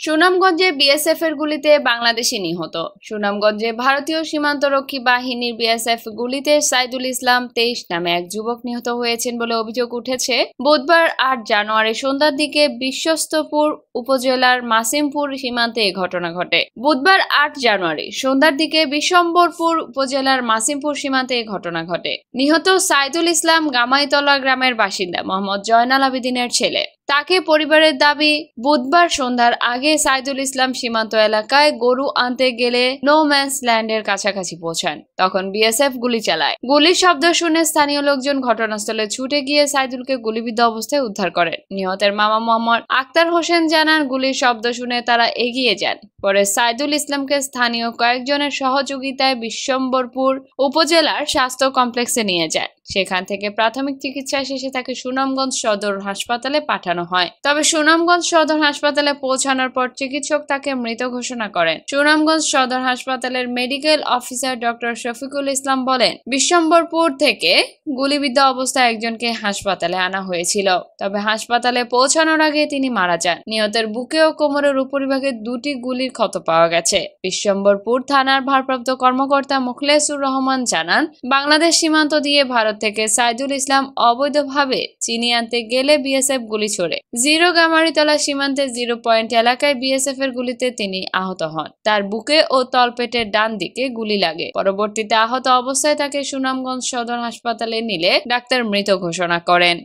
সুনামগঞ্জে বিএসএফ এর গুলিতে বাংলাদেশি নিহত। সুনামগঞ্জে ভারতীয় সীমান্তরক্ষী বাহিনীর বিএসএফ গুলিতে সাইদুল ইসলাম 23 নামে এক যুবক নিহত হয়েছেন বলে অভিযোগ উঠেছে। বুধবার 8 জানুয়ারি সন্ধ্যার দিকে বিশ্বস্তপুর উপজেলার মাসিমপুর সীমান্তে এ ঘটনা ঘটে। বুধবার 8 জানুয়ারি সন্ধ্যার দিকে বিশ্বম্বরপুর উপজেলার মাসিমপুর সীমান্তে এ ঘটনা ঘটে। নিহত সাইদুল ইসলাম গামাইতলা গ্রামের বাসিন্দা মোহাম্মদ জয়নাল আবেদিনের ছেলে। তাকে পরিবারের দাবি, বুধবার সন্ধ্যার আগে সাইদুল ইসলাম সীমান্ত এলাকায় গরু আনতে গেলে নো ম্যানস ল্যান্ডের কাছাকাছি পৌঁছান। তখন বিএসএফ গুলি চালায়। গুলির শব্দ শুনে স্থানীয় লোকজন ঘটনাস্থলে ছুটে গিয়ে সাইদুলকে গুলিবিদ্ধ অবস্থায় উদ্ধার করেন। নিহতের মামা মোহাম্মদ আক্তার হোসেন জানান, গুলির শব্দ শুনে তারা এগিয়ে যান। পরে সাইদুল ইসলামকে স্থানীয় কয়েকজনের সহযোগিতায় বিশ্বম্বরপুর উপজেলার স্বাস্থ্য কমপ্লেক্সে নিয়ে যায়। সেখান থেকে প্রাথমিক চিকিৎসা শেষে তাকে সুনামগঞ্জ সদর হাসপাতালে পাঠানো হয়। তবে সুনামগঞ্জ সদর হাসপাতালে পৌঁছানোর পর চিকিৎসক তাকে মৃত ঘোষণা করেন। সুনামগঞ্জ সদর হাসপাতালের medical officer doctor Shafiqul Islam বলেন, বিশ্বম্বরপুর থেকে গুলিবিদ্ধ অবস্থায় একজনকে হাসপাতালে আনা হয়েছিল। তবে হাসপাতালে পৌঁছানোর আগে তিনি মারা যান। নিহতের বুকে ও কোমরের উপরিভাগে 2টি গুলির ক্ষত পাওয়া গেছে। বিশ্বম্বরপুর থানার ভারপ্রাপ্ত কর্মকর্তা মুখলেসুর রহমান জানান, বাংলাদেশ সীমান্ত দিয়ে ভারত থেকে সাইদুল ইসলাম অবৈধভাবে চিনি আনতে গেলে বিএসএফ গুলি ছোড়ে। গামারিতলা সীমান্তে 0 পয়েন্ট এলাকায় বিএসএফ এর গুলিতে তিনি আহত হন। তার বুকে ও তলপেটের ডান দিকে গুলি লাগে। পরবর্তীতে আহত অবস্থায় তাকে সুনামগঞ্জ সদর হাসপাতালে নিলে ডাক্তার মৃত ঘোষণা করেন।